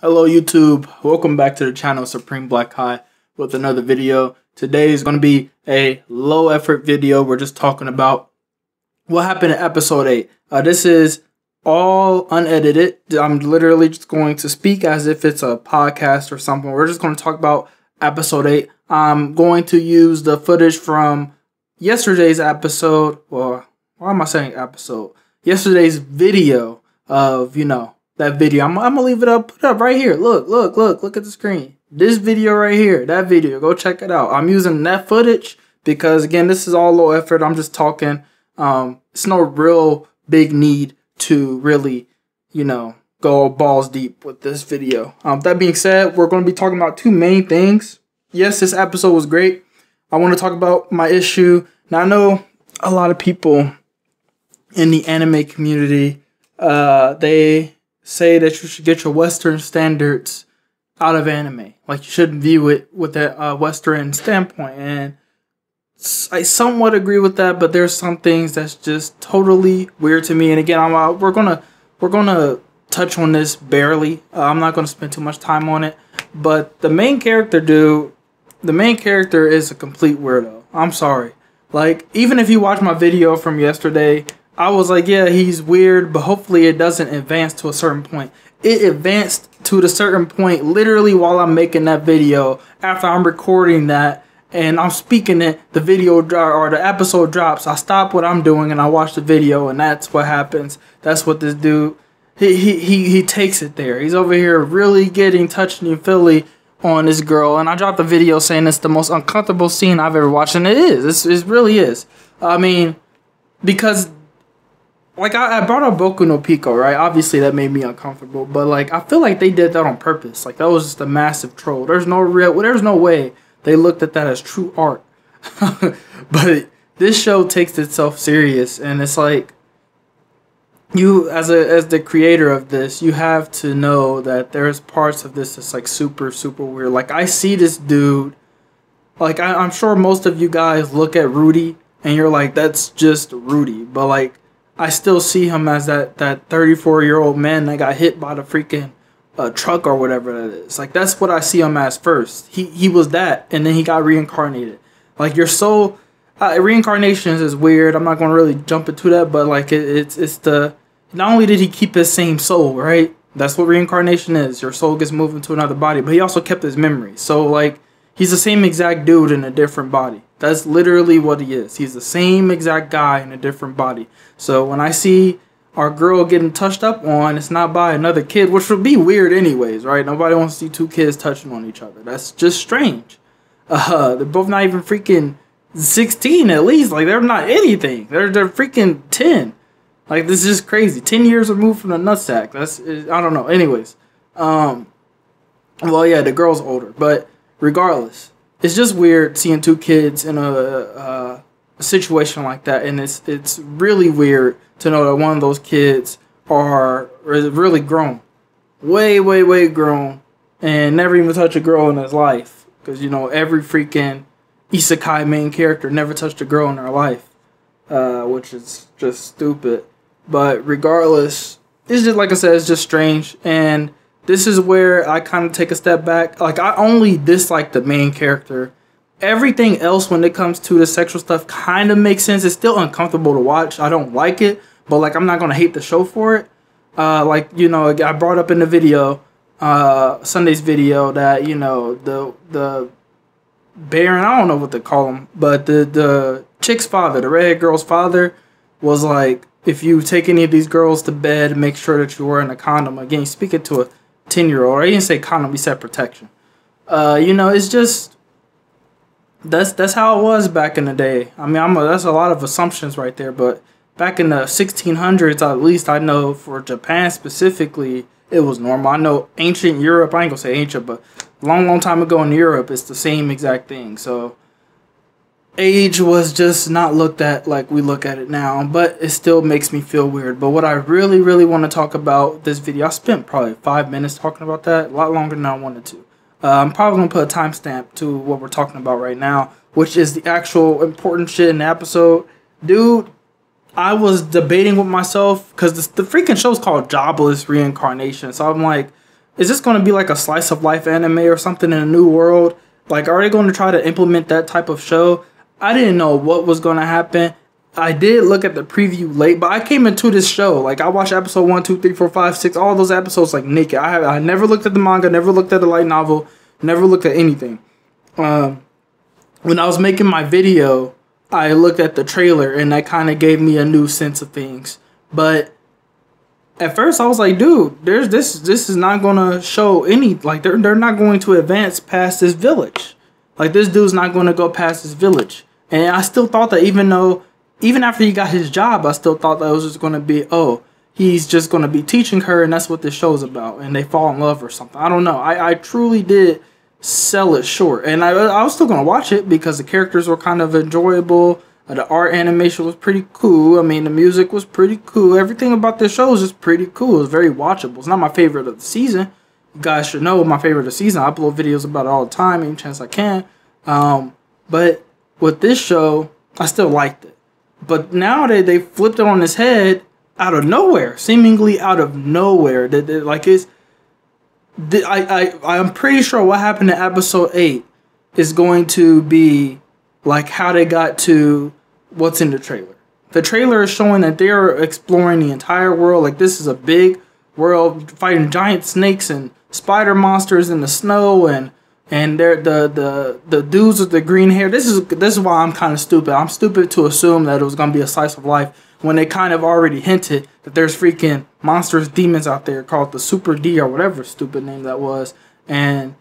Hello YouTube, welcome back to the channel Supreme Black High with another video. Today is going to be a low effort video. We're just talking about what happened in episode 8. This is all unedited. I'm literally just going to speak as if it's a podcast or something. We're just going to talk about episode 8. I'm going to use the footage from yesterday's episode. Well, why am I saying episode? Yesterday's video of, that video. I'm gonna leave it up, put it up right here. Look at the screen. This video right here, that video, go check it out. I'm using that footage because again, this is all low effort. I'm just talking. It's no real big need to really, go balls deep with this video. That being said, we're going to be talking about two main things. Yes, this episode was great. I want to talk about my issue. Now, I know a lot of people in the anime community, they say that you should get your Western standards out of anime. Like, you shouldn't view it with that Western standpoint. And I somewhat agree with that, but there's some things that's just totally weird to me. And again, we're gonna touch on this barely. I'm not gonna spend too much time on it. But the main character, is a complete weirdo. I'm sorry. Like, even if you watch my video from yesterday, I was like, yeah, he's weird, but hopefully it doesn't advance to a certain point. It advanced to the certain point literally while I'm making that video. After I'm recording that and I'm speaking it, the video or the episode drops. I stop what I'm doing and I watch the video, and that's what happens. That's what this dude, he takes it there. He's over here really getting touchy and feely on this girl, and I dropped a video saying it's the most uncomfortable scene I've ever watched, and it is. It really is. I mean, because like, I brought up Boku no Pico, right? Obviously, that made me uncomfortable. But, like, I feel like they did that on purpose. Like, that was just a massive troll. There's no way they looked at that as true art. But this show takes itself serious. And it's like, you, as the creator of this, you have to know that there's parts of this that's, like, super, super weird. Like, I see this dude. Like, I'm sure most of you guys look at Rudy, and you're like, that's just Rudy. But, like, I still see him as that 34-year-old man that got hit by the freaking truck or whatever that is. Like, that's what I see him as first. He was that, and then he got reincarnated. Like, your soul, reincarnations is weird. I'm not going to really jump into that, but, like, it's the, not only did he keep his same soul, right? That's what reincarnation is. Your soul gets moved into another body, but he also kept his memory. So, like, he's the same exact dude in a different body. That's literally what he is. He's the same exact guy in a different body. So when I see our girl getting touched up on, it's not by another kid, which would be weird anyways, right? Nobody wants to see two kids touching on each other. That's just strange. They're both not even freaking 16 at least. Like, they're not anything. They're freaking 10. Like, this is just crazy. 10 years removed from the nutsack. I don't know. Anyways. Well, yeah, the girl's older. But regardless, it's just weird seeing two kids in a situation like that, and it's really weird to know that one of those kids are really grown, way grown, and never even touched a girl in his life. Because every freaking isekai main character never touched a girl in their life, which is just stupid. But regardless, it's just, like I said, it's just strange. And this is where I kind of take a step back. Like, I only dislike the main character. Everything else when it comes to the sexual stuff kind of makes sense. It's still uncomfortable to watch. I don't like it, but, like, I'm not going to hate the show for it. Like, I brought up in the video, Sunday's video, that, the Baron, I don't know what to call him, but the chick's father, the redhead girl's father, was like, if you take any of these girls to bed, make sure that you're wearing a condom. Again, speaking to a 10-year-old. I didn't say condom, he said protection. It's just, that's how it was back in the day. I mean, that's a lot of assumptions right there, but back in the 1600s, at least I know for Japan specifically, it was normal. I know ancient Europe, I ain't gonna say ancient, but long time ago in Europe, it's the same exact thing. So age was just not looked at like we look at it now, but it still makes me feel weird. But what I really want to talk about this video, I spent probably 5 minutes talking about that, a lot longer than I wanted to. I'm probably going to put a timestamp to what we're talking about right now, which is the actual important shit in the episode. Dude, I was debating with myself, because the freaking show's called Jobless Reincarnation. So I'm like, is this going to be like a slice of life anime or something in a new world? Like, are they going to try to implement that type of show? I didn't know what was going to happen. I did look at the preview late, but I came into this show, like, I watched episode 1, 2, 3, 4, 5, 6, all those episodes, like, naked. I never looked at the manga, never looked at the light novel, never looked at anything. When I was making my video, I looked at the trailer, and that kind of gave me a new sense of things. But at first, I was like, dude, this is not going to show any, like, they're not going to advance past this village. Like, this dude's not going to go past this village. And I still thought that even after he got his job, I still thought that it was just going to be, oh, he's just going to be teaching her, and that's what this show's about, and they fall in love or something. I don't know. I truly did sell it short. And I was still going to watch it because the characters were kind of enjoyable. The art animation was pretty cool. I mean, the music was pretty cool. Everything about this show is just pretty cool. It's very watchable. It's not my favorite of the season. You guys should know my favorite of the season. I upload videos about it all the time, any chance I can. But with this show, I still liked it. But now they flipped it on his head out of nowhere, seemingly out of nowhere. I'm pretty sure what happened in episode 8 is going to be like how they got to what's in the trailer. The trailer is showing that they're exploring the entire world. Like, this is a big world, fighting giant snakes and spider monsters in the snow, and they're the dudes with the green hair. This is why I'm kind of stupid. I'm stupid to assume that it was gonna be a slice of life when they kind of already hinted that there's freaking monstrous demons out there called the Super D or whatever stupid name that was. And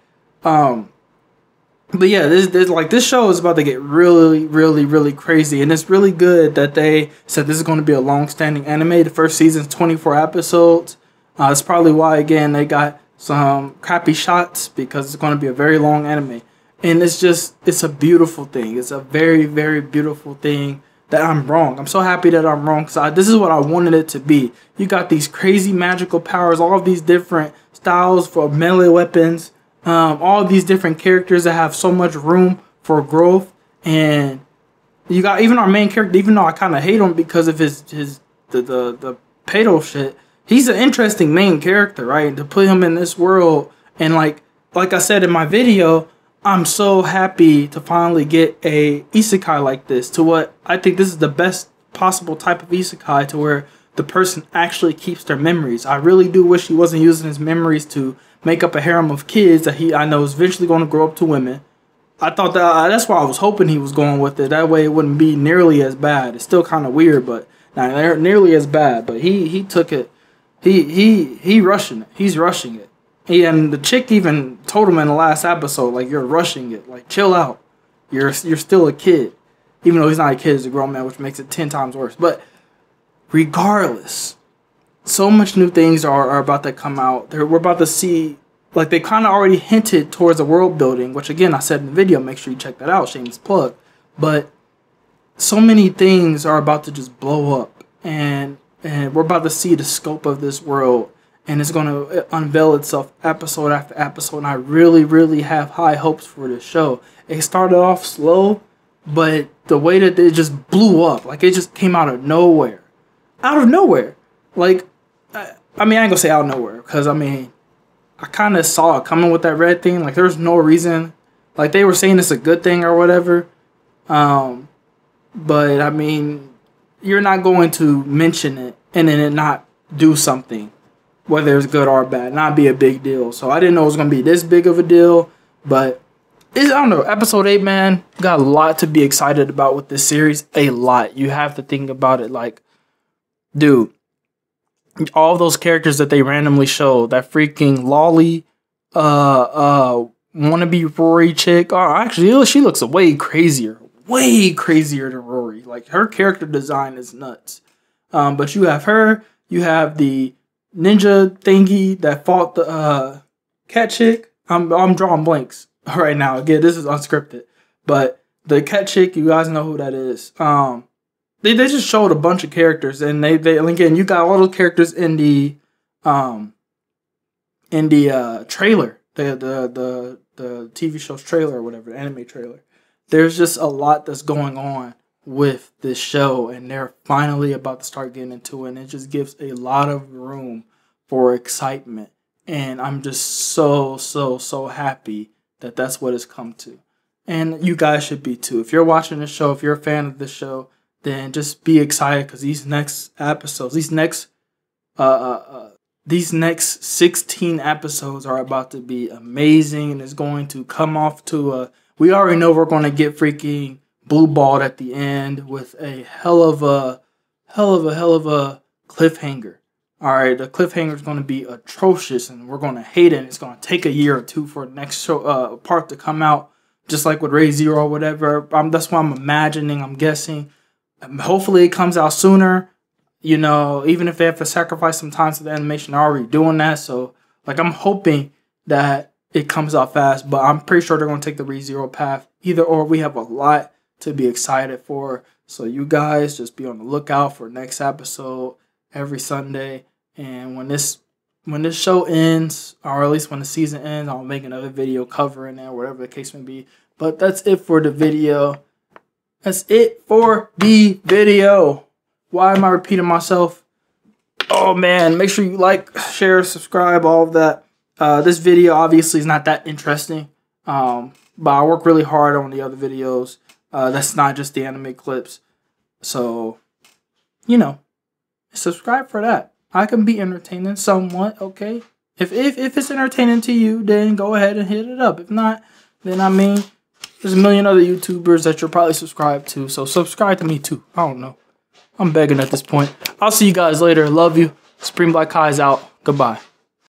but yeah, this show is about to get really, really, really crazy, and it's really good that they said this is going to be a long-standing anime. The first season's 24 episodes. That's probably why, again, they got some crappy shots, because it's going to be a very long anime. And it's a beautiful thing. It's a very, very beautiful thing that I'm wrong. I'm so happy that I'm wrong, because this is what I wanted it to be. You got these crazy magical powers, all of these different styles for melee weapons, all of these different characters that have so much room for growth. And you got even our main character, even though I kind of hate him because of the pedo shit, he's an interesting main character, right? And to put him in this world, and like I said in my video, I'm so happy to finally get a isekai like this, to what I think this is the best possible type of isekai, to where the person actually keeps their memories. I really do wish he wasn't using his memories to make up a harem of kids that I know is eventually going to grow up to women. I thought that's why I was hoping he was going with it. That way it wouldn't be nearly as bad. It's still kind of weird, but not nearly as bad. But he took it. He rushing it. He's rushing it. And the chick even told him in the last episode, like, you're rushing it. Like, chill out. You're still a kid. Even though he's not a kid, he's a grown man, which makes it 10 times worse. But regardless, so much new things are about to come out. We're about to see, like, they kind of already hinted towards the world building, which, again, I said in the video, make sure you check that out, shameless plug. But so many things are about to just blow up, and we're about to see the scope of this world, and it's going to unveil itself episode after episode, and I really, really have high hopes for this show. It started off slow, but the way that it just blew up, like, it just came out of nowhere. Out of nowhere. Like, I mean, I ain't gonna say out of nowhere, because, I mean, I kind of saw it coming with that red thing. Like, there's no reason. Like, they were saying it's a good thing or whatever. But, I mean, you're not going to mention it and then it not do something, whether it's good or bad, not be a big deal. So, I didn't know it was going to be this big of a deal. But, I don't know, episode 8, man, got a lot to be excited about with this series. A lot. You have to think about it like, dude, all those characters that they randomly showed, that freaking lolly, wannabe Rory chick, actually, she looks way crazier than Rory. Like, her character design is nuts. But you have her, you have the ninja thingy that fought the cat chick. I'm drawing blanks right now. Again, this is unscripted, but the cat chick, you guys know who that is. They just showed a bunch of characters, and they again, you got all those characters in the trailer, the TV show's trailer or whatever, the anime trailer. There's just a lot that's going on with this show, and they're finally about to start getting into it, and it just gives a lot of room for excitement. And I'm just so happy that that's what it's come to. And you guys should be too. If you're watching the show, if you're a fan of the show, then just be excited because these next episodes, these next 16 episodes are about to be amazing, and it's going to come off to a. We already know we're going to get freaking blue balled at the end with a hell of a cliffhanger. All right, the cliffhanger is going to be atrocious, and we're going to hate it. And it's going to take a year or two for the next show part to come out, just like with Ray Zero or whatever. That's what I'm imagining. I'm guessing. Hopefully, it comes out sooner. You know, even if they have to sacrifice some time to the animation, they're already doing that. So, like, I'm hoping that it comes out fast, but I'm pretty sure they're going to take the ReZero path. Either or, we have a lot to be excited for. So, you guys just be on the lookout for next episode every Sunday. And when this show ends, or at least when the season ends, I'll make another video covering it, whatever the case may be. But that's it for the video. Why am I repeating myself? Oh man, make sure you like, share, subscribe, all of that. This video obviously is not that interesting, but I work really hard on the other videos. That's not just the anime clips. So, you know, subscribe for that. I can be entertaining somewhat, okay? If it's entertaining to you, then go ahead and hit it up. If not, then I mean, there's a million other YouTubers that you're probably subscribed to. So subscribe to me too. I don't know. I'm begging at this point. I'll see you guys later. Love you. Supreme Black Kai is out. Goodbye.